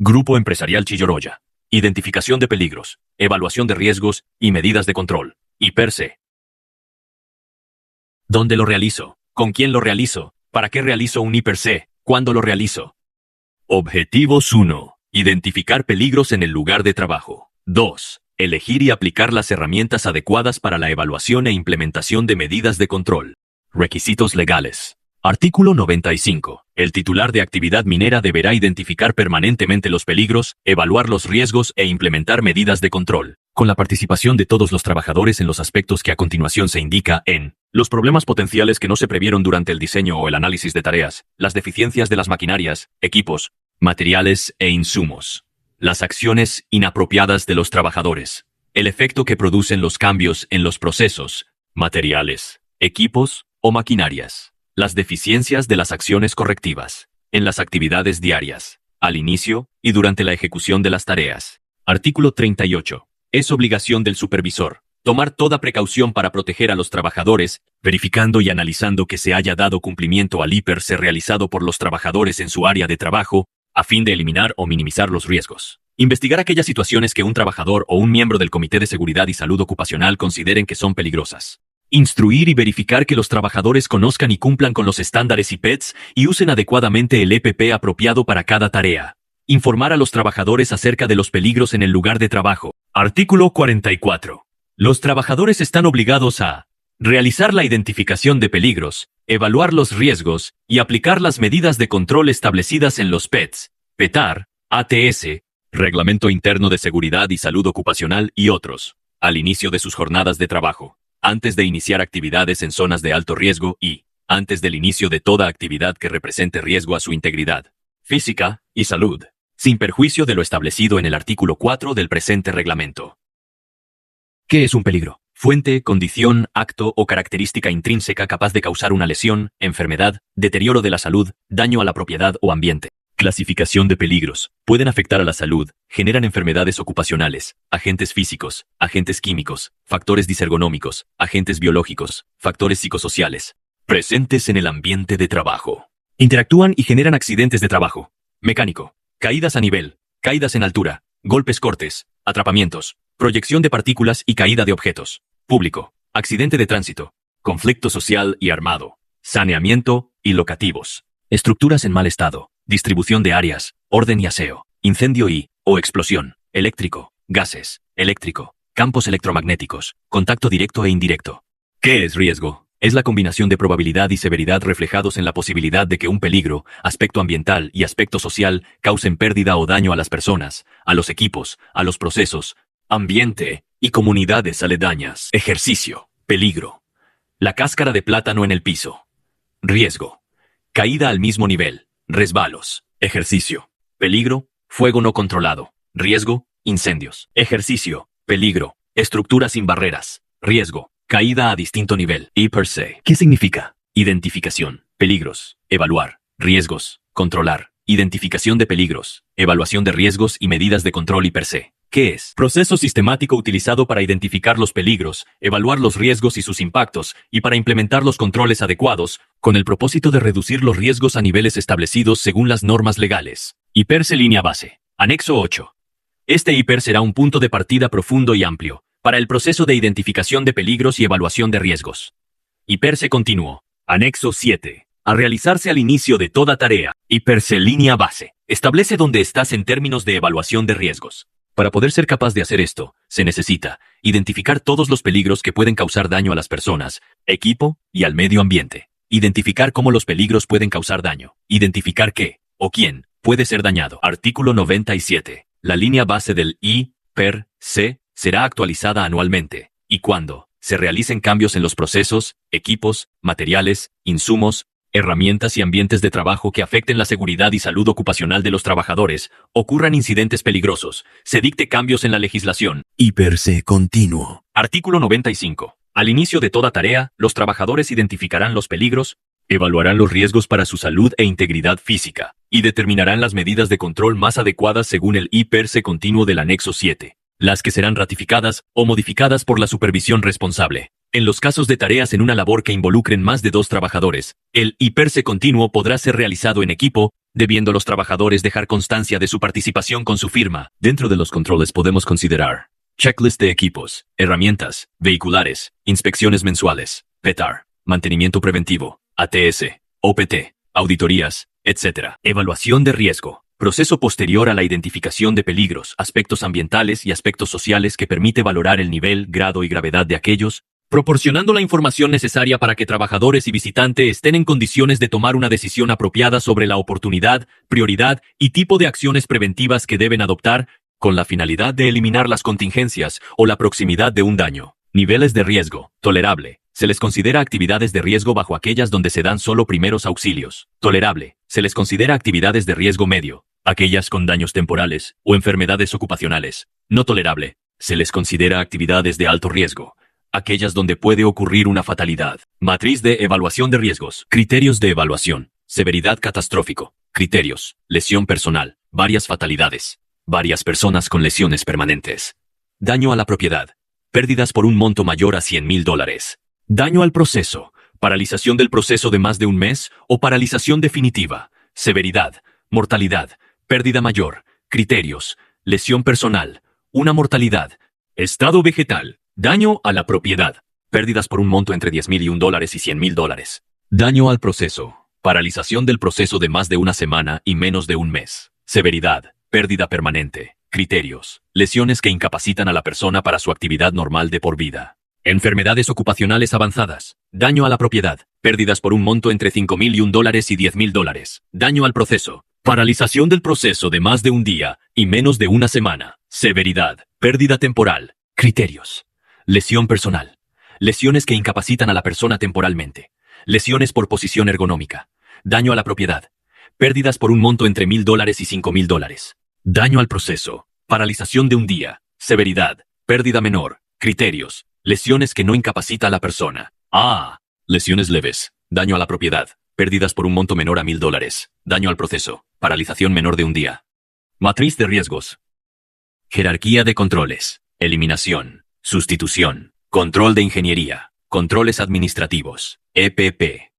Grupo Empresarial Chilloroya. Identificación de peligros, evaluación de riesgos y medidas de control. IPERSE. ¿Dónde lo realizo? ¿Con quién lo realizo? ¿Para qué realizo un IPERSE? ¿Cuándo lo realizo? Objetivos 1. Identificar peligros en el lugar de trabajo. 2. Elegir y aplicar las herramientas adecuadas para la evaluación e implementación de medidas de control. Requisitos legales. Artículo 95. El titular de actividad minera deberá identificar permanentemente los peligros, evaluar los riesgos e implementar medidas de control, con la participación de todos los trabajadores en los aspectos que a continuación se indica en los problemas potenciales que no se previeron durante el diseño o el análisis de tareas, las deficiencias de las maquinarias, equipos, materiales e insumos, las acciones inapropiadas de los trabajadores, el efecto que producen los cambios en los procesos, materiales, equipos o maquinarias, las deficiencias de las acciones correctivas, en las actividades diarias, al inicio y durante la ejecución de las tareas. Artículo 38. Es obligación del supervisor tomar toda precaución para proteger a los trabajadores, verificando y analizando que se haya dado cumplimiento al IPERSE realizado por los trabajadores en su área de trabajo, a fin de eliminar o minimizar los riesgos. Investigar aquellas situaciones que un trabajador o un miembro del Comité de Seguridad y Salud Ocupacional consideren que son peligrosas. Instruir y verificar que los trabajadores conozcan y cumplan con los estándares IPETS y usen adecuadamente el EPP apropiado para cada tarea. Informar a los trabajadores acerca de los peligros en el lugar de trabajo. Artículo 44. Los trabajadores están obligados a realizar la identificación de peligros, evaluar los riesgos y aplicar las medidas de control establecidas en los PETS, PETAR, ATS, Reglamento Interno de Seguridad y Salud Ocupacional y otros, al inicio de sus jornadas de trabajo, antes de iniciar actividades en zonas de alto riesgo y antes del inicio de toda actividad que represente riesgo a su integridad física y salud, sin perjuicio de lo establecido en el artículo 4 del presente reglamento. ¿Qué es un peligro? Fuente, condición, acto o característica intrínseca capaz de causar una lesión, enfermedad, deterioro de la salud, daño a la propiedad o ambiente. Clasificación de peligros. Pueden afectar a la salud, generan enfermedades ocupacionales, agentes físicos, agentes químicos, factores disergonómicos, agentes biológicos, factores psicosociales, presentes en el ambiente de trabajo. Interactúan y generan accidentes de trabajo. Mecánico. Caídas a nivel, caídas en altura, golpes cortes, atrapamientos, proyección de partículas y caída de objetos. Público. Accidente de tránsito. Conflicto social y armado. Saneamiento y locativos. Estructuras en mal estado. Distribución de áreas, orden y aseo, incendio o explosión, eléctrico, gases, eléctrico, campos electromagnéticos, contacto directo e indirecto. ¿Qué es riesgo? Es la combinación de probabilidad y severidad reflejados en la posibilidad de que un peligro, aspecto ambiental y aspecto social, causen pérdida o daño a las personas, a los equipos, a los procesos, ambiente y comunidades aledañas. Ejercicio, peligro. La cáscara de plátano en el piso. Riesgo. Caída al mismo nivel. Resbalos. Ejercicio. Peligro. Fuego no controlado. Riesgo. Incendios. Ejercicio. Peligro. Estructuras sin barreras. Riesgo. Caída a distinto nivel. IPERSE. ¿Qué significa? Identificación. Peligros. Evaluar. Riesgos. Controlar. Identificación de peligros. Evaluación de riesgos y medidas de control IPERSE. ¿Qué es? Proceso sistemático utilizado para identificar los peligros, evaluar los riesgos y sus impactos, y para implementar los controles adecuados, con el propósito de reducir los riesgos a niveles establecidos según las normas legales. IPERSE línea base. Anexo 8. Este IPER será un punto de partida profundo y amplio, para el proceso de identificación de peligros y evaluación de riesgos. IPERSE continuo. Anexo 7. A realizarse al inicio de toda tarea. IPERSE línea base. Establece dónde estás en términos de evaluación de riesgos. Para poder ser capaz de hacer esto, se necesita identificar todos los peligros que pueden causar daño a las personas, equipo y al medio ambiente. Identificar cómo los peligros pueden causar daño. Identificar qué o quién puede ser dañado. Artículo 97. La línea base del IPERSE será actualizada anualmente, y cuando se realicen cambios en los procesos, equipos, materiales, insumos, herramientas y ambientes de trabajo que afecten la seguridad y salud ocupacional de los trabajadores, ocurran incidentes peligrosos, se dicte cambios en la legislación. IPERSE continuo. Artículo 95. Al inicio de toda tarea, los trabajadores identificarán los peligros, evaluarán los riesgos para su salud e integridad física, y determinarán las medidas de control más adecuadas según el IPERSE continuo del anexo 7, las que serán ratificadas o modificadas por la supervisión responsable. En los casos de tareas en una labor que involucren más de 2 trabajadores, el IPERSE continuo podrá ser realizado en equipo debiendo los trabajadores dejar constancia de su participación con su firma. Dentro de los controles podemos considerar checklist de equipos, herramientas, vehiculares, inspecciones mensuales, PETAR, mantenimiento preventivo, ATS, OPT, auditorías, etc. Evaluación de riesgo. Proceso posterior a la identificación de peligros, aspectos ambientales y aspectos sociales que permite valorar el nivel, grado y gravedad de aquellos, proporcionando la información necesaria para que trabajadores y visitantes estén en condiciones de tomar una decisión apropiada sobre la oportunidad, prioridad y tipo de acciones preventivas que deben adoptar, con la finalidad de eliminar las contingencias o la proximidad de un daño. Niveles de riesgo. Tolerable. Se les considera actividades de riesgo bajo aquellas donde se dan solo primeros auxilios. Tolerable. Se les considera actividades de riesgo medio, aquellas con daños temporales o enfermedades ocupacionales. No tolerable. Se les considera actividades de alto riesgo, aquellas donde puede ocurrir una fatalidad. Matriz de evaluación de riesgos. Criterios de evaluación. Severidad catastrófico. Criterios. Lesión personal. Varias fatalidades. Varias personas con lesiones permanentes. Daño a la propiedad. Pérdidas por un monto mayor a $100,000. Daño al proceso. Paralización del proceso de más de un mes o paralización definitiva. Severidad. Mortalidad. Pérdida mayor. Criterios. Lesión personal. Una mortalidad. Estado vegetal. Daño a la propiedad. Pérdidas por un monto entre $10,000 y $1 y $100,000. Daño al proceso. Paralización del proceso de más de una semana y menos de un mes. Severidad. Pérdida permanente. Criterios. Lesiones que incapacitan a la persona para su actividad normal de por vida. Enfermedades ocupacionales avanzadas. Daño a la propiedad. Pérdidas por un monto entre $5,000 y $1 y $10,000. Daño al proceso. Paralización del proceso de más de un día y menos de una semana. Severidad. Pérdida temporal. Criterios. Lesión personal. Lesiones que incapacitan a la persona temporalmente. Lesiones por posición ergonómica. Daño a la propiedad. Pérdidas por un monto entre $1,000 y $5,000. Daño al proceso. Paralización de un día. Severidad. Pérdida menor. Criterios. Lesiones que no incapacita a la persona. Lesiones leves. Daño a la propiedad. Pérdidas por un monto menor a $1,000. Daño al proceso. Paralización menor de un día. Matriz de riesgos. Jerarquía de controles. Eliminación. Sustitución. Control de ingeniería. Controles administrativos. EPP.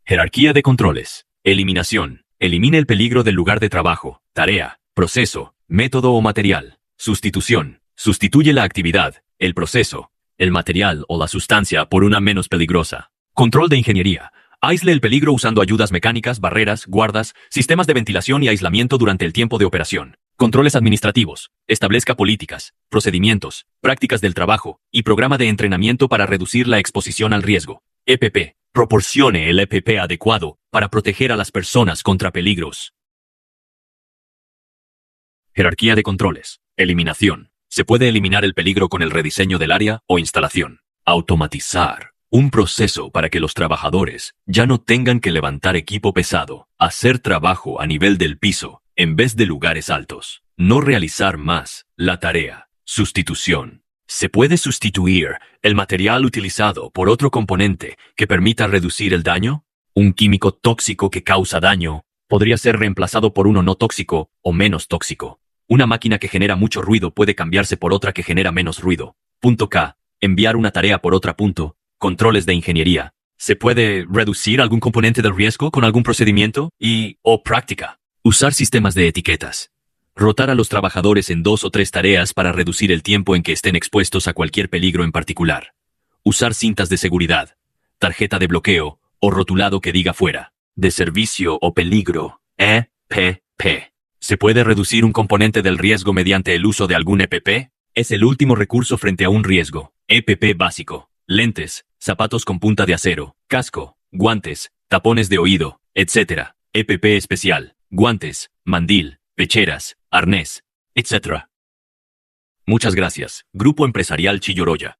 Jerarquía de controles. Eliminación. Elimina el peligro del lugar de trabajo, tarea, proceso, método o material. Sustitución. Sustituye la actividad, el proceso, el material o la sustancia por una menos peligrosa. Control de ingeniería. Aísle el peligro usando ayudas mecánicas, barreras, guardas, sistemas de ventilación y aislamiento durante el tiempo de operación. Controles administrativos. Establezca políticas, procedimientos, prácticas del trabajo y programa de entrenamiento para reducir la exposición al riesgo. EPP. Proporcione el EPP adecuado para proteger a las personas contra peligros. Jerarquía de controles. Eliminación. Se puede eliminar el peligro con el rediseño del área o instalación. Automatizar. Un proceso para que los trabajadores ya no tengan que levantar equipo pesado, hacer trabajo a nivel del piso, en vez de lugares altos. No realizar más la tarea. Sustitución. Se puede sustituir el material utilizado por otro componente que permita reducir el daño. Un químico tóxico que causa daño podría ser reemplazado por uno no tóxico o menos tóxico. Una máquina que genera mucho ruido puede cambiarse por otra que genera menos ruido. Punto K. Enviar una tarea por otra. Controles de ingeniería. ¿Se puede reducir algún componente del riesgo con algún procedimiento o práctica? Usar sistemas de etiquetas. Rotar a los trabajadores en 2 o 3 tareas para reducir el tiempo en que estén expuestos a cualquier peligro en particular. Usar cintas de seguridad, tarjeta de bloqueo o rotulado que diga fuera de servicio o peligro. EPP. ¿Se puede reducir un componente del riesgo mediante el uso de algún EPP? Es el último recurso frente a un riesgo. EPP básico. Lentes, zapatos con punta de acero, casco, guantes, tapones de oído, etc. EPP especial. Guantes, mandil, pecheras, arnés, etc. Muchas gracias. Grupo Empresarial Chilloroya.